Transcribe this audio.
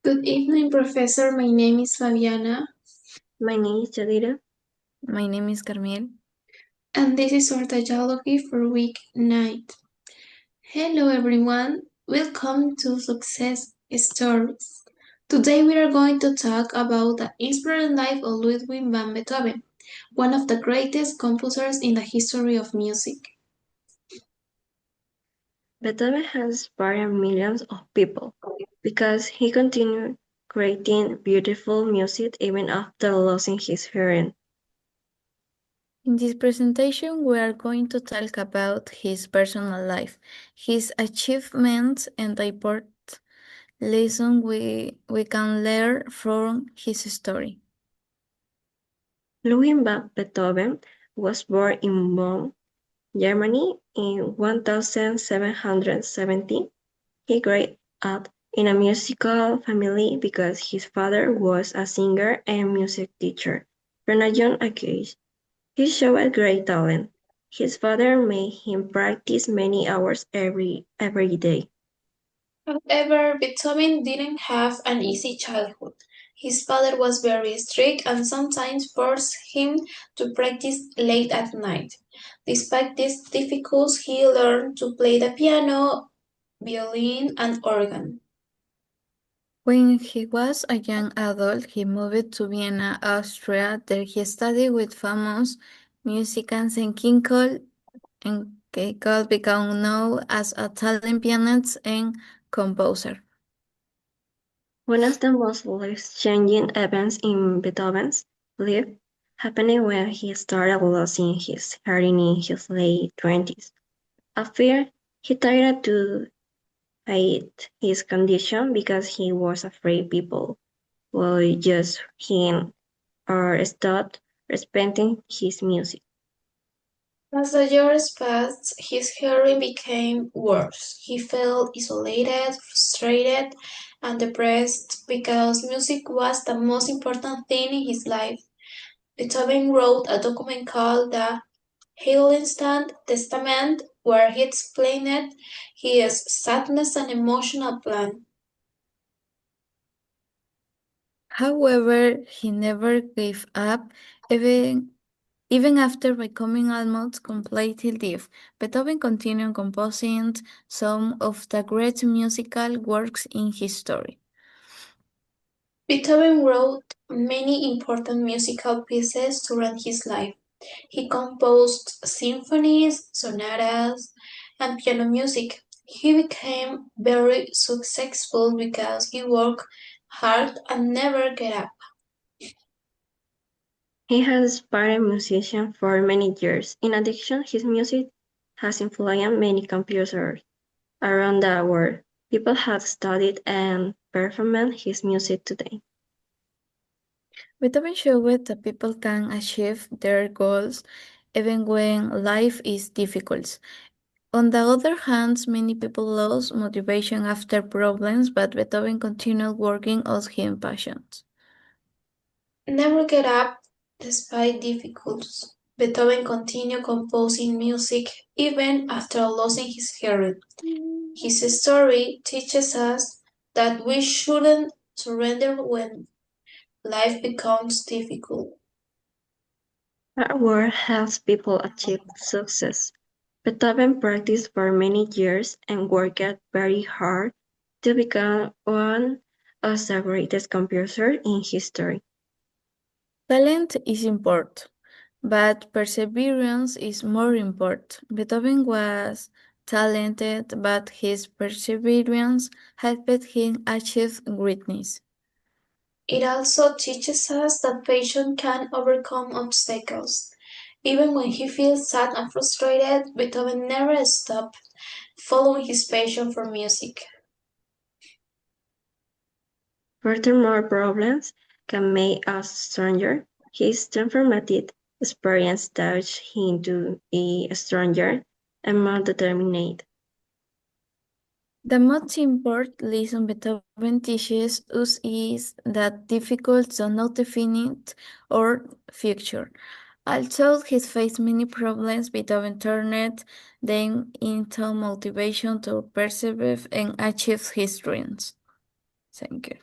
Good evening, Professor. My name is Fabiana, My name is Jadira. My name is Carmiel. and this is our dialogue for week 9. Hello, everyone. Welcome to Success Stories. Today, we are going to talk about the inspiring life of Ludwig van Beethoven, one of the greatest composers in the history of music. Beethoven has inspired millions of people because he continued creating beautiful music even after losing his hearing. In this presentation, we are going to talk about his personal life, his achievements, and the important lesson we can learn from his story. Ludwig van Beethoven was born in Bonn, Germany in 1770. He grew up in a musical family because his father was a singer and music teacher. From a young age, he showed great talent. His father made him practice many hours every day. However, Beethoven didn't have an easy childhood. His father was very strict and sometimes forced him to practice late at night. Despite these difficulties, he learned to play the piano, violin, and organ. When he was a young adult, he moved to Vienna, Austria. There he studied with famous musicians and King Cole, and Cole became known as a talented pianist and composer. One of the most life-changing events in Beethoven's life happened when he started losing his hearing in his late 20s. At first, he tried to hide his condition because he was afraid people would judge him or stop respecting his music. As the years passed, his hearing became worse. He felt isolated, frustrated, and depressed because music was the most important thing in his life. Beethoven wrote a document called the Heiligenstadt Testament, where he explained his sadness and emotional plan. However, he never gave up, even after becoming almost completely deaf. Beethoven continued composing some of the great musical works in history. Beethoven wrote many important musical pieces during his life. He composed symphonies, sonatas, and piano music. He became very successful because he worked hard and never gave up. He has inspired musicians for many years. In addition, his music has influenced many composers around the world. People have studied and performed his music today. Beethoven showed that people can achieve their goals even when life is difficult. On the other hand, many people lose motivation after problems, but Beethoven continued working on his passions. Never get up despite difficulties. Beethoven continued composing music even after losing his hearing. His story teaches us that we shouldn't surrender when life becomes difficult. Hard work helps people achieve success. Beethoven practiced for many years and worked very hard to become one of the greatest composers in history. Talent is important, but perseverance is more important. Beethoven was talented, but his perseverance helped him achieve greatness. It also teaches us that patience can overcome obstacles. Even when he feels sad and frustrated, Beethoven never stopped following his passion for music. Furthermore, problems can make us stronger. His transformative experience taught him to be stronger and more determined. The most important lesson Beethoven teaches us is that difficulties do not define our future. Although he faced many problems, Beethoven turned them into motivation to persevere and achieve his dreams. Thank you.